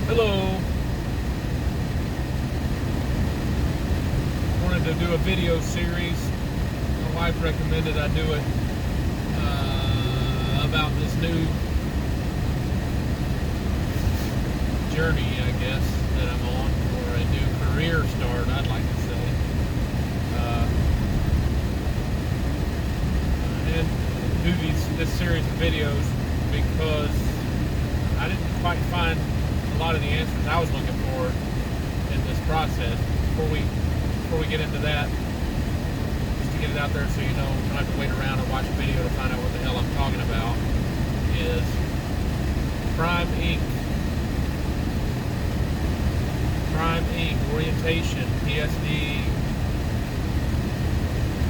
Hello. Wanted to do a video series. My wife recommended I do it about this new journey, I guess, that I'm on, or a new career start, I'd like to say. And do this series of videos because I didn't quite find a lot of the answers I was looking for in this process. Before we get into that, just to get it out there so you know, you don't have to wait around and watch a video to find out what the hell I'm talking about, is Prime Inc. Prime Inc. Orientation, PSD,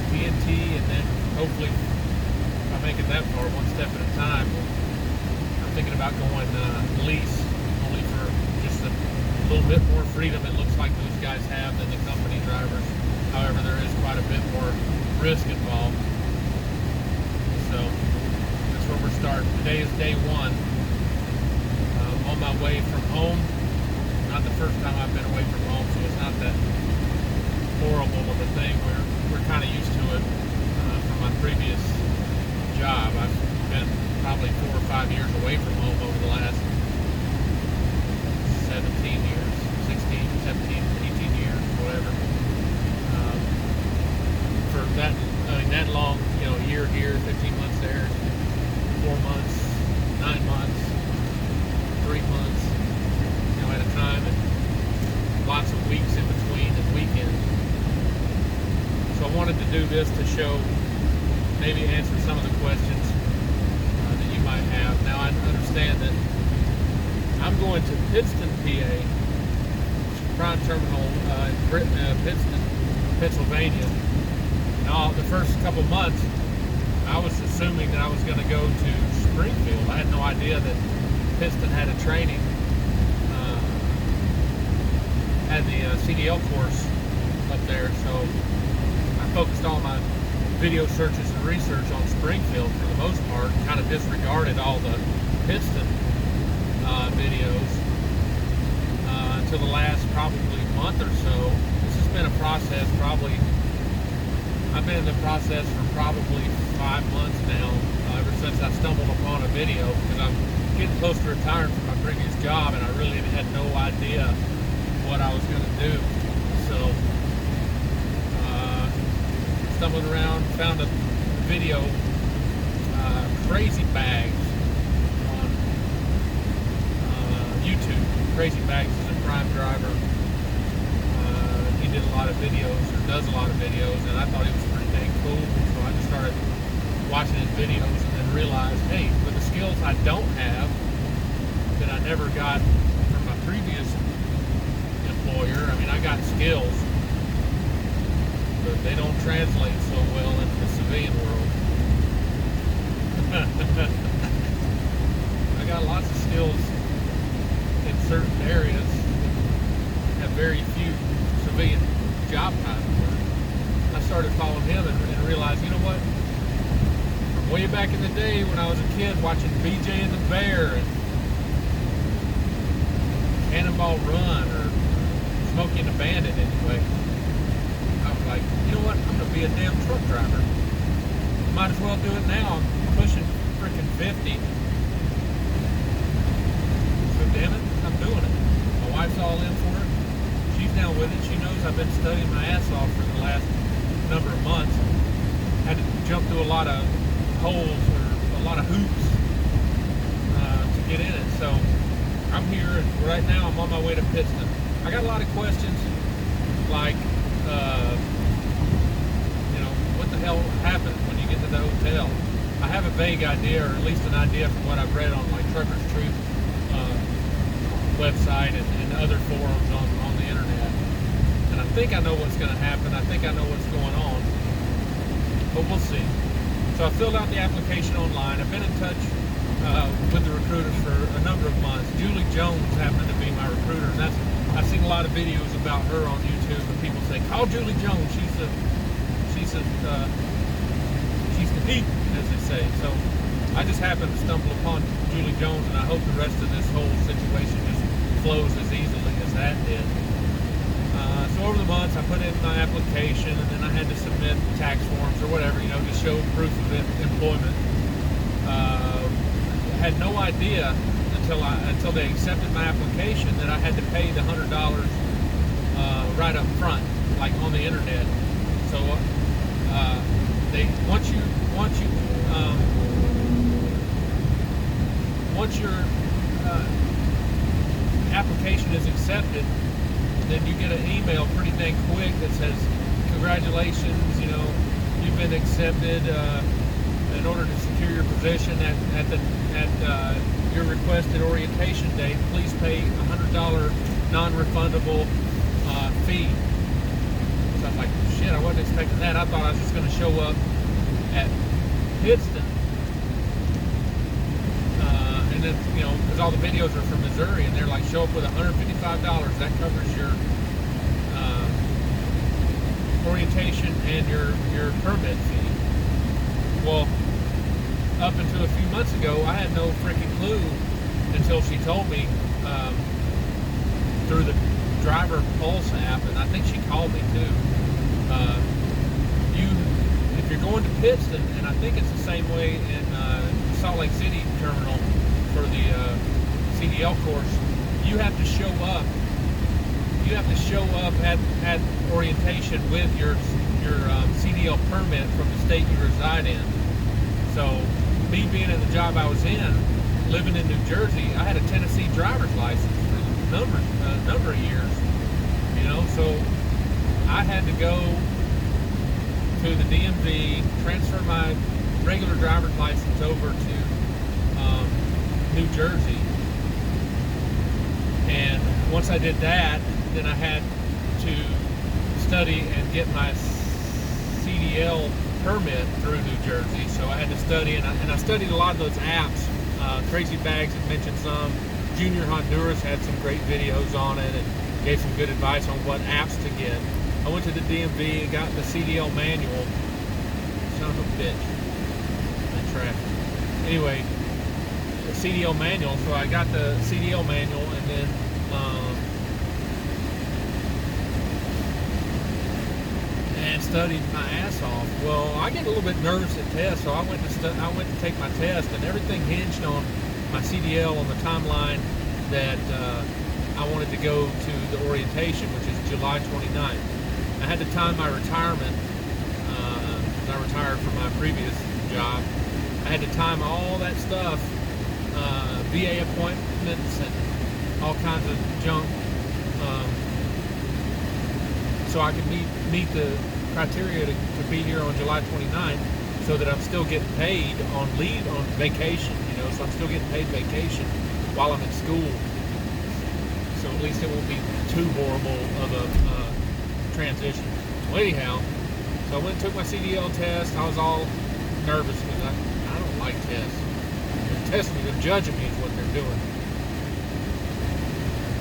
TNT, and then hopefully if I make it that far, one step at a time, I'm thinking about going lease, only for just a little bit more freedom it looks like those guys have than the company drivers. However, there is quite a bit more risk involved. So that's where we're starting. Today is day one. I'm on my way from home. Not the first time I've been away from home, so it's not that horrible of a thing. We're kind of used to it from my previous job. I've been probably 4 or 5 years away from home over the last 17 years, 16, 17, 18 years, whatever. For that long, a year here, 15 months there, 4 months, 9 months, 3 months, at a time, and lots of weeks in between and weekends. So I wanted to do this to show, maybe answer some of the questions that you might have. Now I understand that I'm going to Pittston PA, Prime Terminal in Pittston, Pennsylvania. Now the first couple months I was assuming that I was going to go to Springfield. I had no idea that Pittston had a training, had the CDL course up there, so I focused all my video searches and research on Springfield for the most part, kind of disregarded all the Pittston videos until the last probably month or so. This has been a process, I've been in the process for probably 5 months now, ever since I stumbled upon a video, because I'm getting close to retiring from my previous job and I really had no idea what I was going to do. So stumbling around, found a video, Crazy Bags on YouTube. Crazy Bags is a Prime driver. He did a lot of videos, or does a lot of videos, and I thought he was pretty dang cool. So I just started watching his videos and then realized, hey, with the skills I don't have, that I never got from my previous employer, I mean, I got skills, but they don't translate so well into the civilian world. I got lots of skills in certain areas, have very few civilian job type work. I started following him and realized, you know what? From way back in the day when I was a kid watching BJ and the Bear and Cannonball Run, or Smokey and the Bandit anyway, I was like, you know what? I'm going to be a damn truck driver. Might as well do it now. I'm pushing freaking 50. So damn it, I'm doing it. My wife's all in for it. She's down with it. She knows I've been studying my ass off for the last number of months. Had to jump through a lot of holes, or a lot of hoops to get in it. So I'm here, and right now I'm on my way to Pittston. I got a lot of questions, like, what the hell happens when you get to the hotel? I have a vague idea, or at least an idea from what I've read on my Trucker's Truth website and other forums on the internet. And I think I know what's going to happen. I think I know what's going on. But we'll see. So I filled out the application online. I've been in touch with the recruiters for a number of months. Julie Jones happened to be my recruiter, and I've seen a lot of videos about her on YouTube, and people say, call Julie Jones. She's the heat, as they say. So I just happened to stumble upon Julie Jones, and I hope the rest of this whole situation just flows as easily as that did. So over the months, I put in my application, and then I had to submit tax forms or whatever, to show proof of employment. I had no idea until they accepted my application that I had to pay the $100 right up front, like on the internet. So once your application is accepted, then you get an email pretty dang quick that says, congratulations, you've been accepted. In order to secure your position at your requested orientation date, please pay $100 non-refundable fee. So I was like, shit, I wasn't expecting that. I thought I was just going to show up at Pittston, and then because all the videos are from Missouri, and they're like, show up with $155. That covers your orientation and your permit fee. Well, up until a few months ago, I had no freaking clue until she told me through the Driver Pulse app, and I think she called me too. If you're going to Pittston, and I think it's the same way in Salt Lake City terminal for the CDL course, you have to show up. You have to show up at orientation with your CDL permit from the state you reside in. So, me being in the job I was in, living in New Jersey, I had a Tennessee driver's license for a number of years. So I had to go to the DMV, transfer my regular driver's license over to New Jersey, and once I did that, then I had to study and get my CDL permit through New Jersey. So I had to study, and I studied a lot of those apps. Crazy Bags had mentioned some. Junior Honduras had some great videos on it and gave some good advice on what apps to get. I went to the DMV and got the CDL manual. Son of a bitch. That traffic. Anyway, the CDL manual. So I got the CDL manual, and then and studied my ass off. Well, I get a little bit nervous at tests, so I went to take my test, and everything hinged on my CDL on the timeline that I wanted to go to the orientation, which is July 29th. I had to time my retirement, because I retired from my previous job. I had to time all that stuff, VA appointments and all kinds of junk, so I could meet the criteria to be here on July 29th, so that I'm still getting paid on leave, on vacation, so I'm still getting paid vacation while I'm in school. So at least it won't be too horrible of a transition. Well, anyhow, so I went and took my CDL test. I was all nervous because I don't like tests. They're testing me, they're judging me is what they're doing.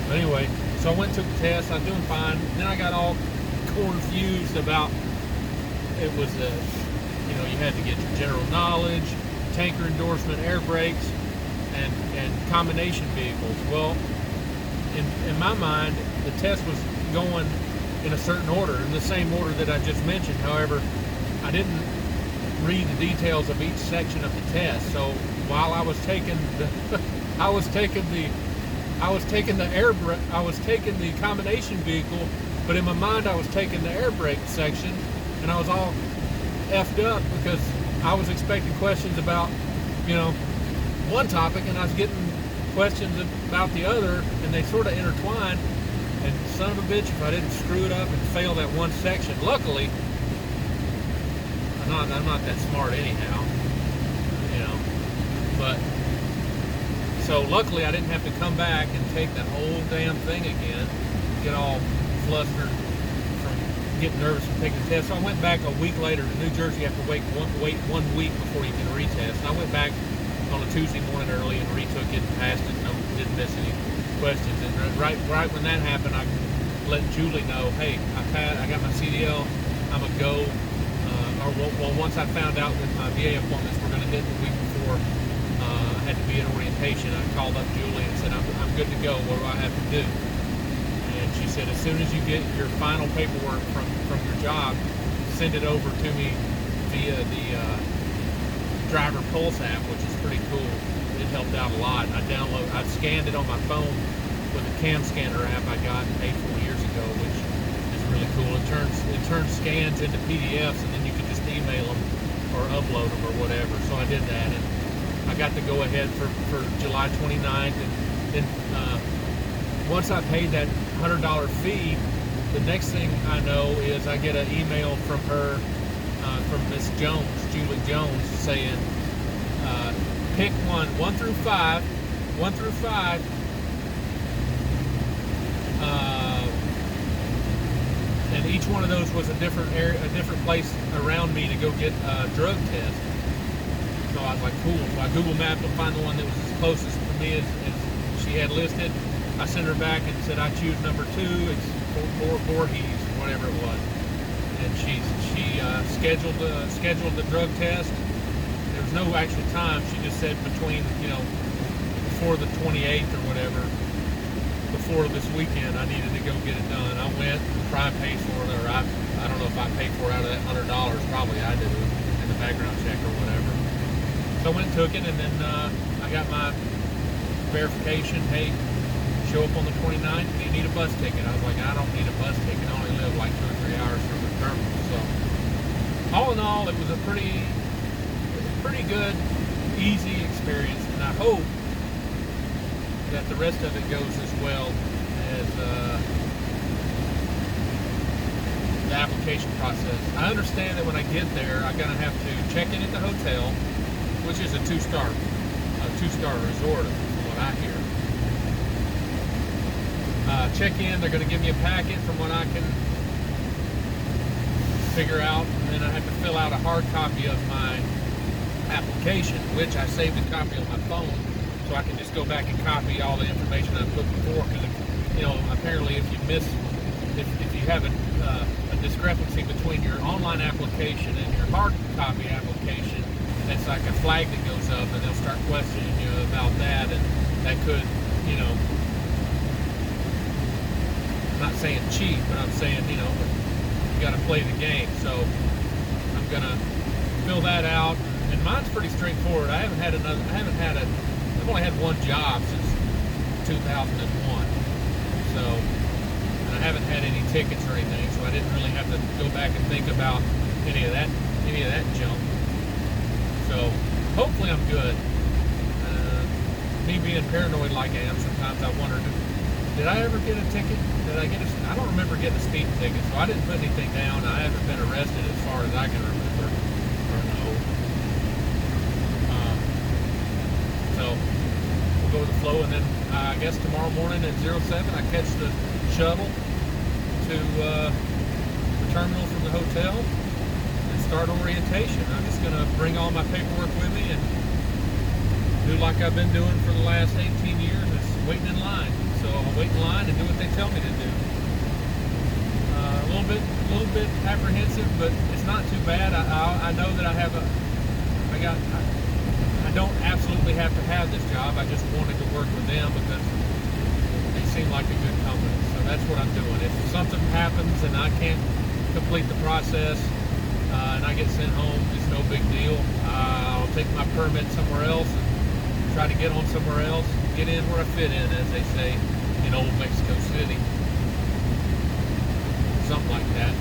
But anyway, so I went and took the test. I was doing fine. Then I got all confused about it was you had to get your general knowledge, tanker endorsement, air brakes, and combination vehicles. Well, in my mind, the test was going in a certain order, in the same order that I just mentioned. However, I didn't read the details of each section of the test. So while I was taking the combination vehicle, but in my mind I was taking the air brake section, and I was all effed up because I was expecting questions about one topic, and I was getting questions about the other, and they sort of intertwined. And son of a bitch, if I didn't screw it up and fail that one section, luckily, I'm not that smart anyhow, but so luckily I didn't have to come back and take that whole damn thing again, get all flustered from getting nervous from taking the test. So I went back a week later to New Jersey. You have to wait 1 week before you can retest. And I went back on a Tuesday morning early and retook it and passed it. Didn't miss any questions. And right when that happened, I let Julie know, hey, I got my CDL, I'm a go. Well, once I found out that my VA appointments were going to hit the week before I had to be at orientation. I called up Julie and said, I'm good to go. What do I have to do? And she said, as soon as you get your final paperwork from your job, send it over to me via the Driver Pulse app, which is pretty cool. It helped out a lot. I scanned it on my phone with a cam scanner app I got and paid for years ago, which is really cool. It turns scans into PDFs, and then you can just email them or upload them or whatever. So I did that, and I got to go ahead for July 29th, and then once I paid that $100 fee, the next thing I know is I get an email from her, from Miss Jones, Julie Jones, saying, pick one through five, and each one of those was a different area, a different place around me to go get a drug test. So I was like, cool. So I Google mapped to find the one that was as closest to me as she had listed. I sent her back and said, I choose number 2. It's Voorhees, whatever it was. And she scheduled the drug test. There was no actual time. She just said between, before the 28th or whatever, before this weekend, I needed to go get it done. I went, probably paid for it, or I don't know if I paid for it out of that $100. Probably I did in the background check or whatever. So I went and took it, and then I got my verification. Hey, show up on the 29th. Do you need a bus ticket? I was like, I don't need a bus ticket. I only live like 2 or 3 hours from the terminal. So all in all, it was a pretty good, easy experience, and I hope that the rest of it goes as well as the application process. I understand that when I get there, I'm going to have to check in at the hotel, which is a two-star resort, from what I hear. Check in. They're going to give me a packet from what I can figure out, and then I have to fill out a hard copy of my application, which I saved a copy on my phone, so I can just go back and copy all the information I put before. Because apparently, if you have a discrepancy between your online application and your hard copy application, it's like a flag that goes up, and they'll start questioning you about that, and that could, I'm not saying cheat, but I'm saying, you got to play the game. So I'm gonna fill that out, and mine's pretty straightforward. I've only had one job since 2001, so, and I haven't had any tickets or anything, so I didn't really have to go back and think about any of that junk. So hopefully I'm good. Me being paranoid like I am, sometimes I wonder, did I ever get a ticket? I don't remember getting a speeding ticket, so I didn't put anything down. I haven't been arrested as far as I can remember, or no. So we'll go with the flow, and then I guess tomorrow morning at 07, I catch the shuttle to the terminal from the hotel and start orientation. I'm just going to bring all my paperwork with me and do like I've been doing for the last 18 years, is waiting in line. So I'll wait in line and do what they tell me to do. A little bit apprehensive, but it's not too bad. I know that I don't absolutely have to have this job. I just wanted to work with them because they seem like a good company. So that's what I'm doing. If something happens and I can't complete the process and I get sent home, it's no big deal. I'll take my permit somewhere else and try to get on somewhere else, get in where I fit in, as they say in old Mexico City. Something like that.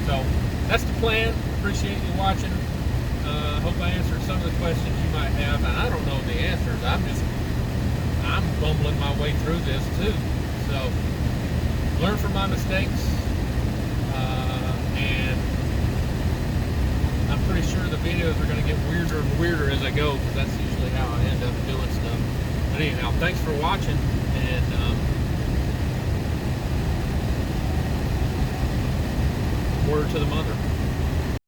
So that's the plan. Appreciate you watching. Hope I answered some of the questions you might have. And I don't know the answers. I'm bumbling my way through this too. So learn from my mistakes. And I'm pretty sure the videos are going to get weirder and weirder as I go, because that's usually how I end up doing stuff. But anyhow, thanks for watching, and word to the mother.